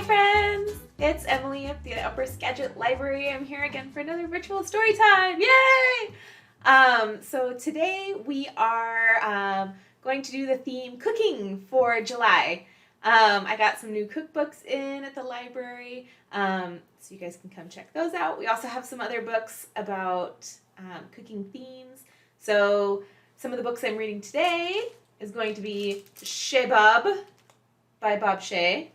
Hi friends! It's Emily at the Upper Skagit Library. I'm here again for another virtual story time. Yay! So today we are going to do the theme cooking for July. I got some new cookbooks in at the library, so you guys can come check those out. We also have some other books about cooking themes. So some of the books I'm reading today is going to be Shea Bob by Bob Shea.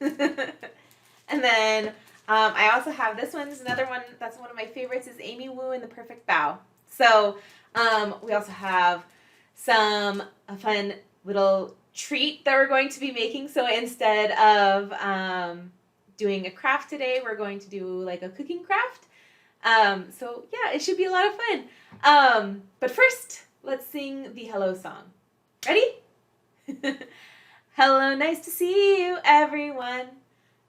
And then I also have this one. Is another one that's one of my favorites is Amy Wu and the Perfect Bao. So we also have a fun little treat that we're going to be making. So instead of doing a craft today, we're going to do like a cooking craft. So yeah, it should be a lot of fun. But first, let's sing the hello song. Ready? Hello, nice to see you, everyone.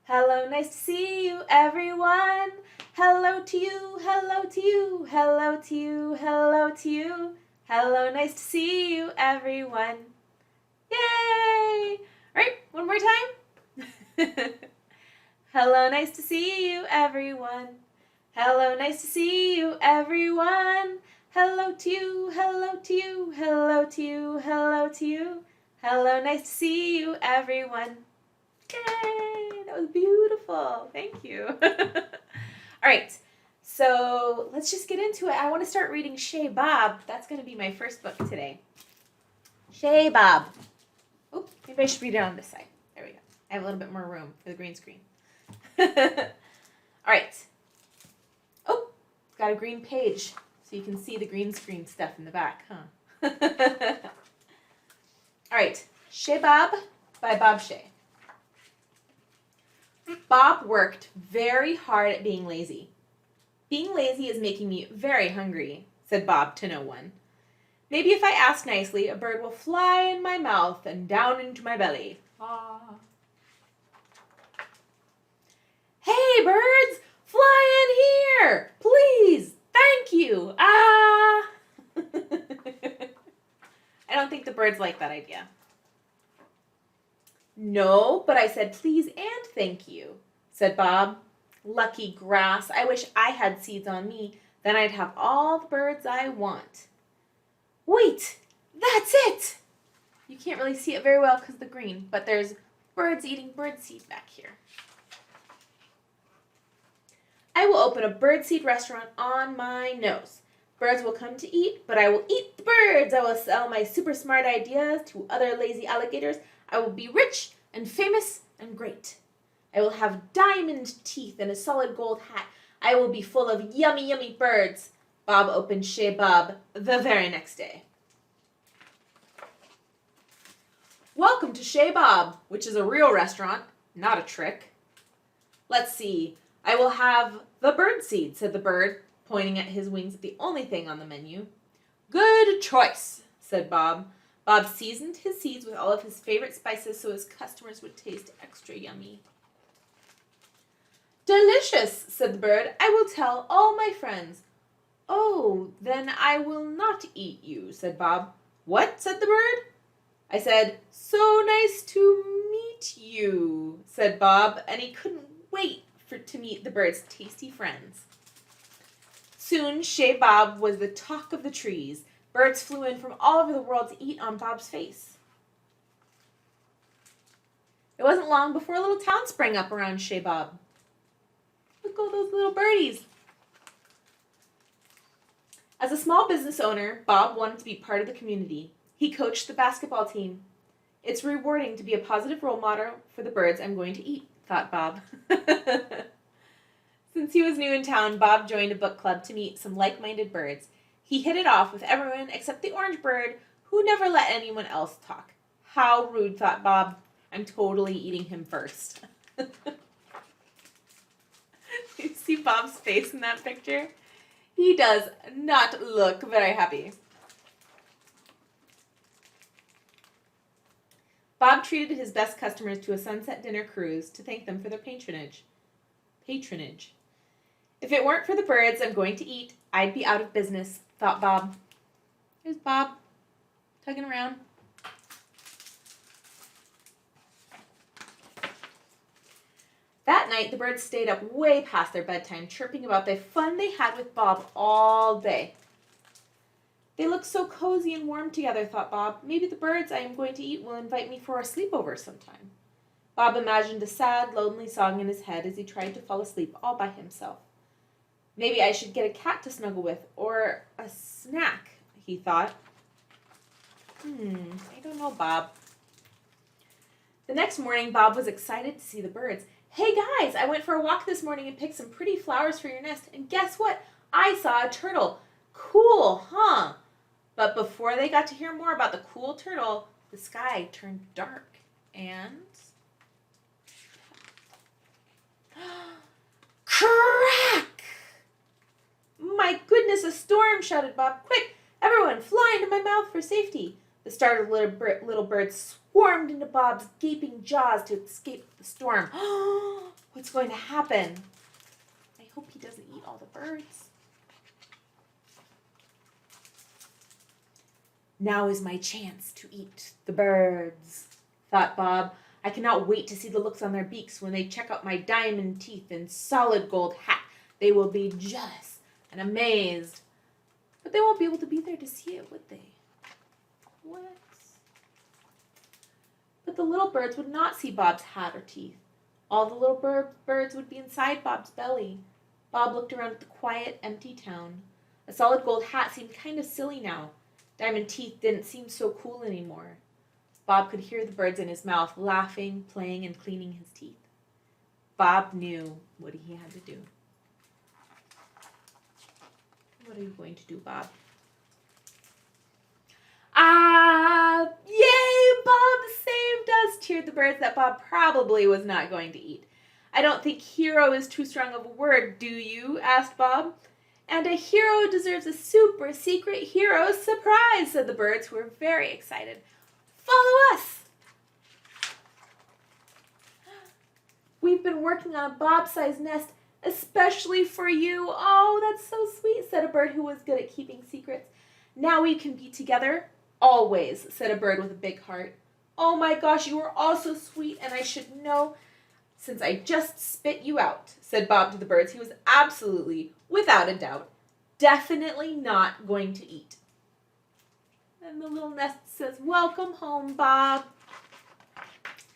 Hello, nice to see you, everyone. Hello to you, hello to you, hello to you, hello to you. Hello, nice to see you, everyone. Yay! All right, one more time. Hello, nice to see you, everyone. Hello, nice to see you, everyone. Hello to you, hello to you, hello to you, hello to you. Hello, nice to see you, everyone. Yay! That was beautiful. Thank you. All right, so let's just get into it. I want to start reading Shea Bob. That's going to be my first book today. Shea Bob. Oh, maybe I should read it on this side. There we go. I have a little bit more room for the green screen. All right. Oh, it's got a green page, so you can see the green screen stuff in the back, huh? All right, Shea Bob by Bob Shea. Bob worked very hard at being lazy. Being lazy is making me very hungry, said Bob to no one. Maybe if I ask nicely, a bird will fly in my mouth and down into my belly. Ah. Hey, birds, fly in here, please. Thank you. Ah. I don't think the birds like that idea. No, but I said please and thank you, said Bob. Lucky grass. I wish I had seeds on me. Then I'd have all the birds I want. Wait, that's it! You can't really see it very well because of the green, but there's birds eating birdseed back here. I will open a birdseed restaurant on my nose. Birds will come to eat, but I will eat the birds. I will sell my super smart ideas to other lazy alligators. I will be rich and famous and great. I will have diamond teeth and a solid gold hat. I will be full of yummy, yummy birds. Bob opened Shea Bob the very next day. Welcome to Shea Bob, which is a real restaurant, not a trick. Let's see. I will have the birdseed, said the bird, pointing at his wings at the only thing on the menu. Good choice, said Bob. Bob seasoned his seeds with all of his favorite spices so his customers would taste extra yummy. Delicious, said the bird. I will tell all my friends. Oh, then I will not eat you, said Bob. What? Said the bird. I said, so nice to meet you, said Bob, and he couldn't wait to meet the bird's tasty friends. Soon, Shea Bob was the talk of the trees. Birds flew in from all over the world to eat on Bob's face. It wasn't long before a little town sprang up around Shea Bob. Look at all those little birdies. As a small business owner, Bob wanted to be part of the community. He coached the basketball team. It's rewarding to be a positive role model for the birds I'm going to eat, thought Bob. Since he was new in town, Bob joined a book club to meet some like-minded birds. He hit it off with everyone except the orange bird, who never let anyone else talk. How rude, thought Bob. I'm totally eating him first. You see Bob's face in that picture? He does not look very happy. Bob treated his best customers to a sunset dinner cruise to thank them for their patronage. If it weren't for the birds I'm going to eat, I'd be out of business, thought Bob. Here's Bob, tugging around. That night, the birds stayed up way past their bedtime, chirping about the fun they had with Bob all day. They look so cozy and warm together, thought Bob. Maybe the birds I am going to eat will invite me for a sleepover sometime. Bob imagined a sad, lonely song in his head as he tried to fall asleep all by himself. Maybe I should get a cat to snuggle with, or a snack, he thought. I don't know, Bob. The next morning, Bob was excited to see the birds. Hey guys, I went for a walk this morning and picked some pretty flowers for your nest, and guess what? I saw a turtle. Cool, huh? But before they got to hear more about the cool turtle, the sky turned dark and... Crack! My goodness, a storm, shouted Bob. Quick, everyone, fly into my mouth for safety. The startled little birds swarmed into Bob's gaping jaws to escape the storm. What's going to happen? I hope he doesn't eat all the birds. Now is my chance to eat the birds, thought Bob. I cannot wait to see the looks on their beaks when they check out my diamond teeth and solid gold hat. They will be jealous and amazed. But they won't be able to be there to see it, would they? What? But the little birds would not see Bob's hat or teeth. All the little birds would be inside Bob's belly. Bob looked around at the quiet, empty town. A solid gold hat seemed kind of silly now. Diamond teeth didn't seem so cool anymore. Bob could hear the birds in his mouth, laughing, playing, and cleaning his teeth. Bob knew what he had to do. What are you going to do, Bob? Yay, Bob saved us, cheered the birds that Bob probably was not going to eat. I don't think hero is too strong of a word, do you? Asked Bob. And a hero deserves a super secret hero surprise, said the birds, who were very excited. Follow us! We've been working on a Bob-sized nest especially for you. Oh, that's so sweet, said a bird who was good at keeping secrets. Now we can be together always, said a bird with a big heart. Oh my gosh, you are all so sweet, and I should know since I just spit you out, said Bob to the birds. He was absolutely, without a doubt, definitely not going to eat. And the little nest says, welcome home, Bob.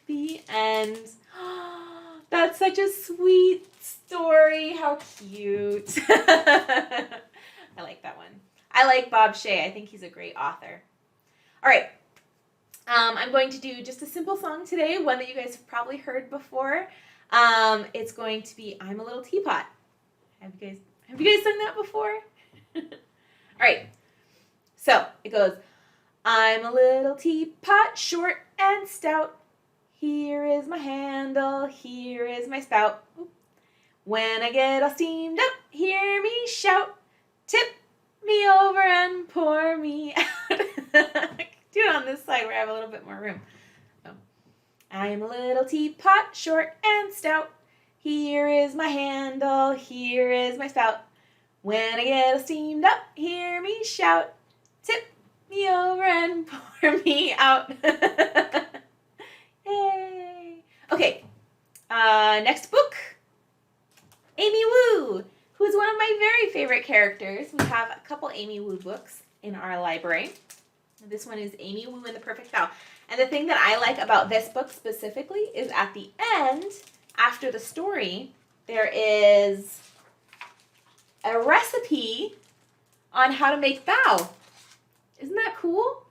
The end. That's such a sweet story. How cute. I like that one. I like Bob Shea. I think he's a great author. All right. I'm going to do just a simple song today, one that you guys have probably heard before. It's going to be I'm a Little Teapot. Have you guys sung that before? All right. So it goes, I'm a little teapot, short and stout. Here is my handle, here is my spout. When I get all steamed up, hear me shout. Tip me over and pour me out. Do it on this side where I have a little bit more room. So, I am a little teapot, short and stout. Here is my handle, here is my spout. When I get all steamed up, hear me shout. Tip me over and pour me out. Yay! Okay, next book. Amy Woo, who is one of my very favorite characters. We have a couple Amy Woo books in our library. This one is Amy Woo and the Perfect Bao. And the thing that I like about this book specifically is at the end, after the story, there is a recipe on how to make bao. Isn't that cool?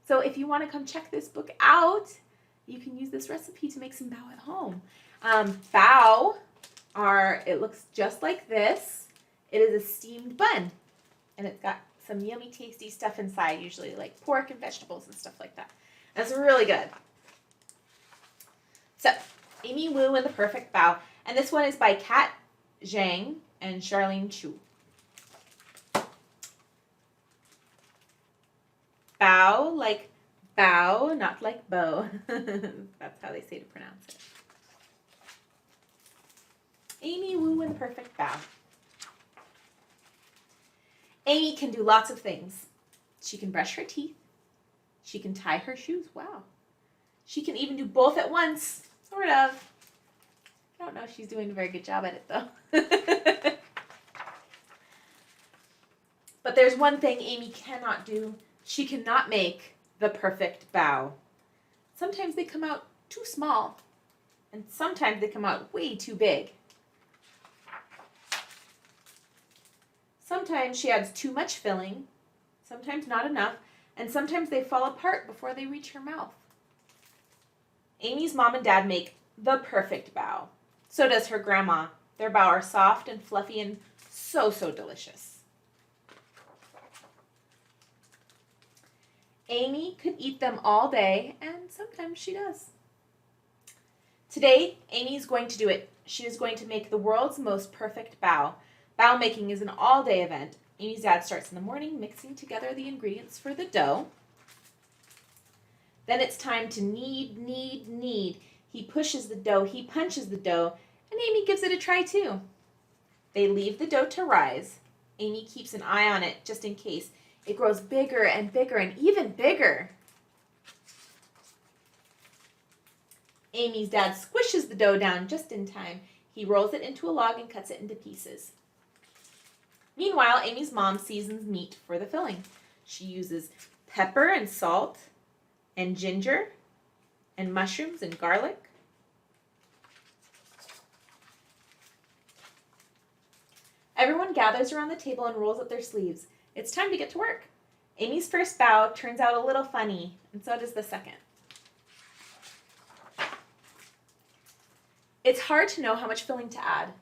So if you want to come check this book out, you can use this recipe to make some bao at home. Bao it looks just like this. It is a steamed bun, and it's got some yummy, tasty stuff inside, usually like pork and vegetables and stuff like that. That's really good. So, Amy Woo and the Perfect Bao. And this one is by Kat Zhang and Charlene Chu. Bao, like bow, not like bow. That's how they say to pronounce it. Amy Woo and the Perfect Bao. Amy can do lots of things. She can brush her teeth. She can tie her shoes. Wow. She can even do both at once, sort of. I don't know if she's doing a very good job at it though. But there's one thing Amy cannot do. She cannot make the perfect bao. Sometimes they come out too small, and sometimes they come out way too big. Sometimes she adds too much filling, sometimes not enough, and sometimes they fall apart before they reach her mouth. Amy's mom and dad make the perfect bao. So does her grandma. Their bao are soft and fluffy and so delicious. Amy could eat them all day, and sometimes she does. Today, Amy's going to do it. She is going to make the world's most perfect bao. Bao making is an all-day event. Amy's dad starts in the morning mixing together the ingredients for the dough. Then it's time to knead. He pushes the dough, he punches the dough, and Amy gives it a try too. They leave the dough to rise. Amy keeps an eye on it just in case. It grows bigger and bigger and even bigger. Amy's dad squishes the dough down just in time. He rolls it into a log and cuts it into pieces. Meanwhile, Amy's mom seasons meat for the filling. She uses pepper and salt and ginger and mushrooms and garlic. Everyone gathers around the table and rolls up their sleeves. It's time to get to work. Amy's first bao turns out a little funny, and so does the second. It's hard to know how much filling to add.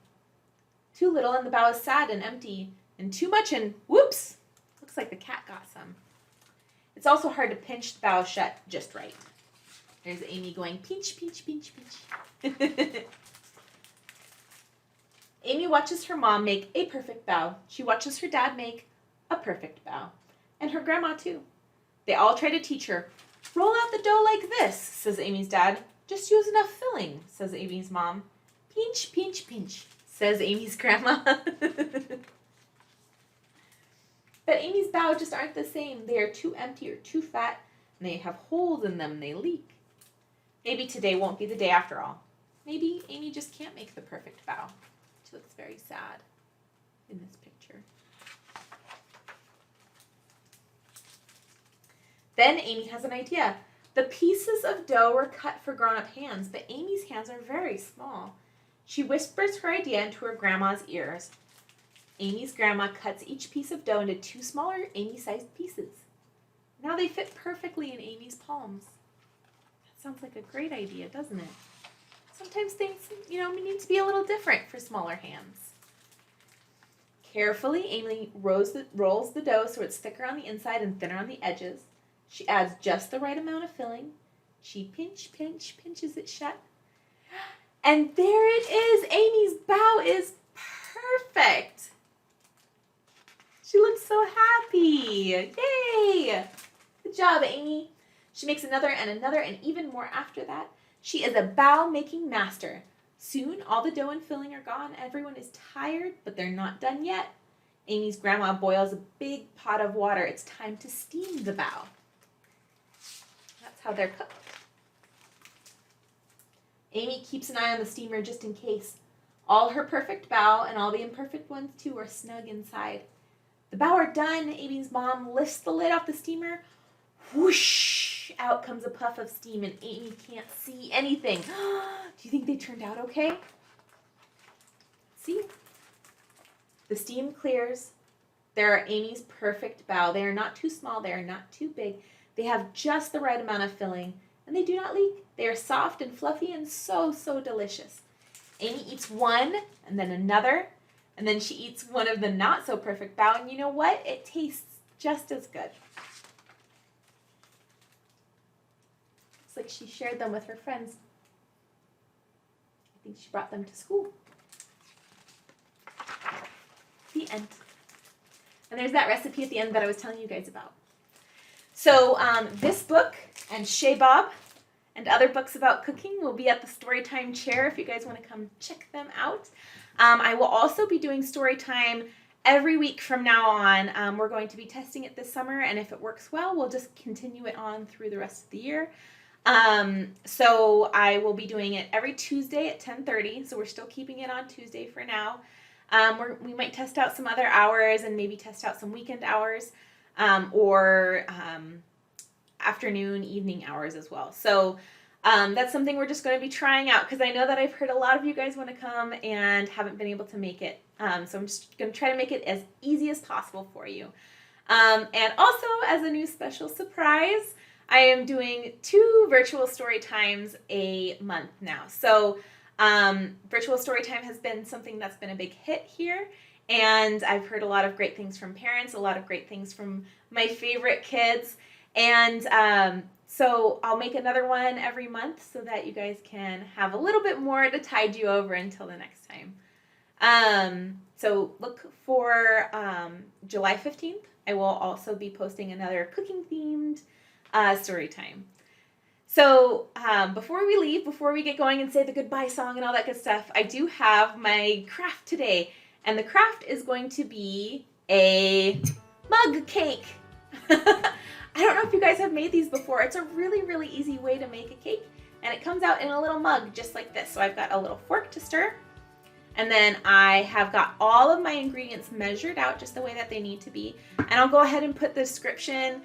Too little and the bao is sad and empty, and too much and whoops, looks like the cat got some. It's also hard to pinch the bao shut just right. There's Amy going pinch. Amy watches her mom make a perfect bao. She watches her dad make a perfect bao. And her grandma too. They all try to teach her. Roll out the dough like this, says Amy's dad. Just use enough filling, says Amy's mom. Pinch, says Amy's grandma. But Amy's bao just aren't the same. They are too empty or too fat, and they have holes in them and they leak. Maybe today won't be the day after all. Maybe Amy just can't make the perfect bao. She looks very sad in this picture. Then Amy has an idea. The pieces of dough were cut for grown-up hands, but Amy's hands are very small. She whispers her idea into her grandma's ears. Amy's grandma cuts each piece of dough into 2 smaller Amy-sized pieces. Now they fit perfectly in Amy's palms. That sounds like a great idea, doesn't it? Sometimes things, need to be a little different for smaller hands. Carefully, Amy rolls the dough so it's thicker on the inside and thinner on the edges. She adds just the right amount of filling. She pinches it shut. And there it is! Amy's bao is perfect! She looks so happy! Yay! Good job, Amy. She makes another and even more after that. She is a bao making master. Soon, all the dough and filling are gone. Everyone is tired, but they're not done yet. Amy's grandma boils a big pot of water. It's time to steam the bao. That's how they're cooked. Amy keeps an eye on the steamer just in case. All her perfect bao and all the imperfect ones too are snug inside. The bao are done. Amy's mom lifts the lid off the steamer. Whoosh! Out comes a puff of steam and Amy can't see anything. Do you think they turned out okay? See? The steam clears. There are Amy's perfect bao. They are not too small. They are not too big. They have just the right amount of filling, and they do not leak. They are soft and fluffy and so delicious. Amy eats one, and then another, and then she eats one of the not so perfect bao, and you know what? It tastes just as good. Looks like she shared them with her friends. I think she brought them to school. The end. And there's that recipe at the end that I was telling you guys about. So this book and Shea Bob and other books about cooking will be at the Storytime chair if you guys want to come check them out. I will also be doing Storytime every week from now on. We're going to be testing it this summer, and if it works well, we'll just continue it on through the rest of the year. So I will be doing it every Tuesday at 10:30. So we're still keeping it on Tuesday for now. We might test out some other hours and maybe test out some weekend hours, or afternoon, evening hours as well. So that's something we're just going to be trying out, because I know that I've heard a lot of you guys want to come and haven't been able to make it. So I'm just going to try to make it as easy as possible for you. And also, as a new special surprise, I am doing 2 virtual story times a month now. So virtual story time has been something that's been a big hit here, and I've heard a lot of great things from parents, a lot of great things from my favorite kids, and so I'll make another one every month so that you guys can have a little bit more to tide you over until the next time. So look for July 15th. I will also be posting another cooking themed story time. So before we leave, before we get going and say the goodbye song and all that good stuff, I do have my craft today. And the craft is going to be a mug cake. I don't know if you guys have made these before. It's a really, really easy way to make a cake. And it comes out in a little mug just like this. So I've got a little fork to stir. And then I have got all of my ingredients measured out just the way that they need to be. And I'll go ahead and put the description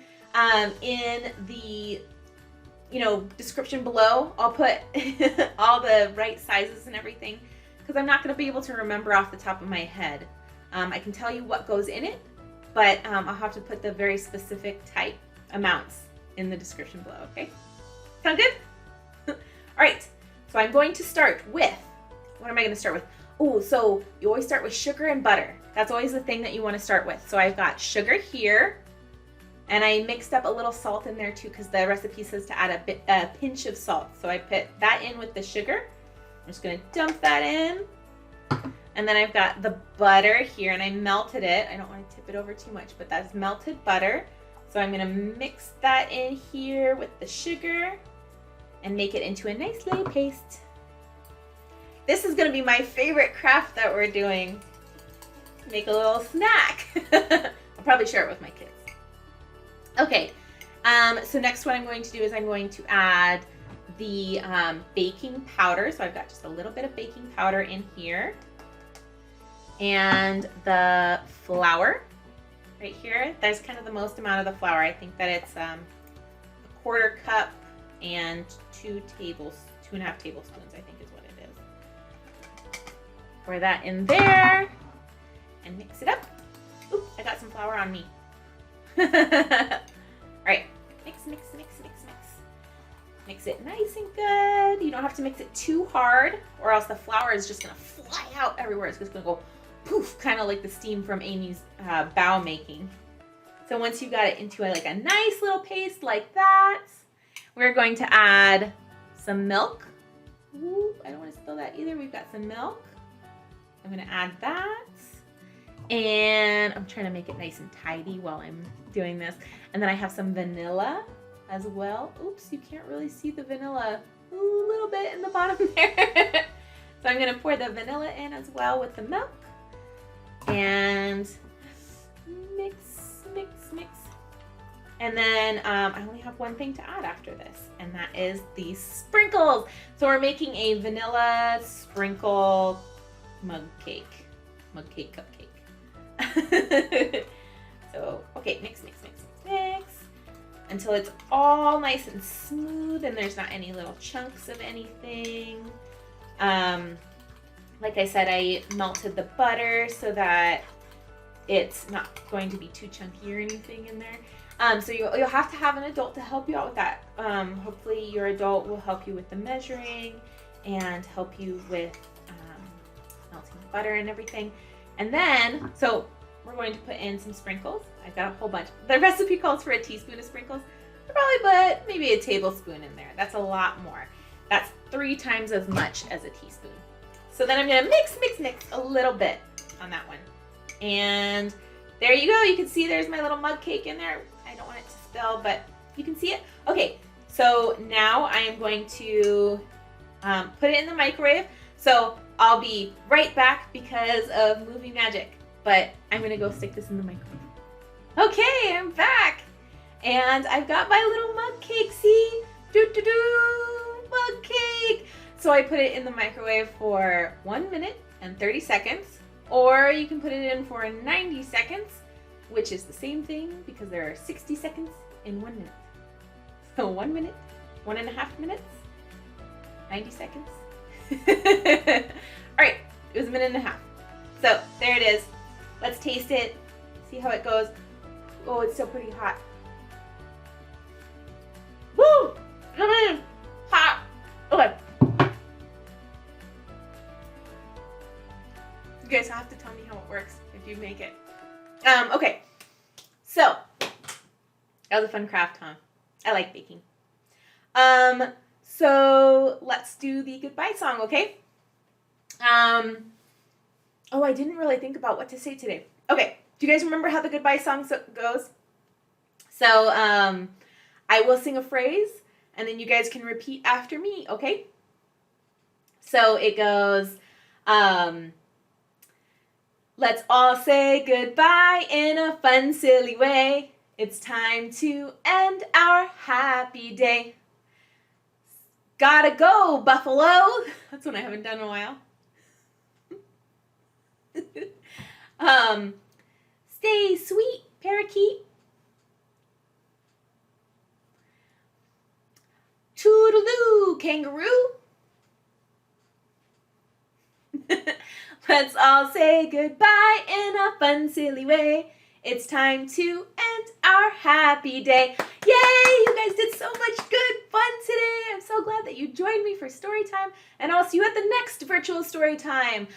in the description below. I'll put all the right sizes and everything, because I'm not going to be able to remember off the top of my head. I can tell you what goes in it, but I'll have to put the very specific type amounts in the description below, okay? Sound good? All right, so I'm going to start with, what am I going to start with? Oh, so you always start with sugar and butter. That's always the thing that you want to start with. So I've got sugar here, and I mixed up a little salt in there too, because the recipe says to add a pinch of salt. So I put that in with the sugar. I'm just going to dump that in. And then I've got the butter here, and I melted it. I don't want to tip it over too much, but that's melted butter. So I'm going to mix that in here with the sugar and make it into a nice little paste. This is going to be my favorite craft that we're doing. Make a little snack. I'll probably share it with my kids. Okay, so next what I'm going to do is I'm going to add the baking powder. So I've got just a little bit of baking powder in here. And the flour right here. That's kind of the most amount of the flour. I think that it's a 1/4 cup and 2.5 tablespoons, I think is what it is. Pour that in there and mix it up. Oops, I got some flour on me. All right, mix, mix, mix, mix, mix. Mix it nice and good. You don't have to mix it too hard, or else the flour is just gonna fly out everywhere. It's just gonna go poof, kind of like the steam from Amy's bao making. So once you got it into a nice little paste like that, we're going to add some milk. Ooh, I don't want to spill that either. We've got some milk. I'm gonna add that. And I'm trying to make it nice and tidy while I'm doing this. And then I have some vanilla as well. Oops, you can't really see the vanilla. Ooh, a little bit in the bottom there. So I'm going to pour the vanilla in as well with the milk. And mix, mix, mix. And then I only have one thing to add after this, and that is the sprinkles. So we're making a vanilla sprinkle mug cake cupcake. So, okay, mix, mix, mix, mix, mix until it's all nice and smooth and there's not any little chunks of anything. Like I said, I melted the butter so that it's not going to be too chunky or anything in there. So you'll have to have an adult to help you out with that. Hopefully your adult will help you with the measuring and help you with melting the butter and everything. And then, so we're going to put in some sprinkles. I've got a whole bunch. The recipe calls for a teaspoon of sprinkles. I'll probably put maybe a tablespoon in there. That's a lot more. That's 3 times as much as a teaspoon. So then I'm gonna mix, mix, mix a little bit on that one. And there you go. You can see there's my little mug cake in there. I don't want it to spill, but you can see it. Okay, so now I am going to put it in the microwave. So I'll be right back because of movie magic, but I'm gonna go stick this in the microwave. Okay, I'm back. And I've got my little mug cake, see? Doo-doo-doo. So I put it in the microwave for 1 minute and 30 seconds, or you can put it in for 90 seconds, which is the same thing because there are 60 seconds in 1 minute. So 1 minute, 1.5 minutes, 90 seconds. All right, it was a minute and a half. So there it is. Let's taste it, see how it goes. Oh, it's still pretty hot. Woo! Hot. Okay. You guys have to tell me how it works if you make it. Okay. So that was a fun craft, huh? I like baking. So let's do the goodbye song, okay? Oh, I didn't really think about what to say today. Okay, do you guys remember how the goodbye song goes? So, I will sing a phrase, and then you guys can repeat after me, okay? So it goes, let's all say goodbye in a fun, silly way. It's time to end our happy day. Gotta go, Buffalo. That's one I haven't done in a while. Stay sweet, Parakeet. Toodle-oo, Kangaroo. Let's all say goodbye in a fun, silly way. It's time to end our happy day. Yay! You guys did so much good fun today. I'm so glad that you joined me for story time, and I'll see you at the next virtual story time,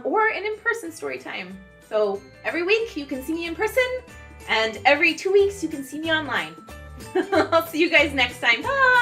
or an in-person story time. So every week you can see me in person, and every 2 weeks you can see me online. I'll see you guys next time. Bye!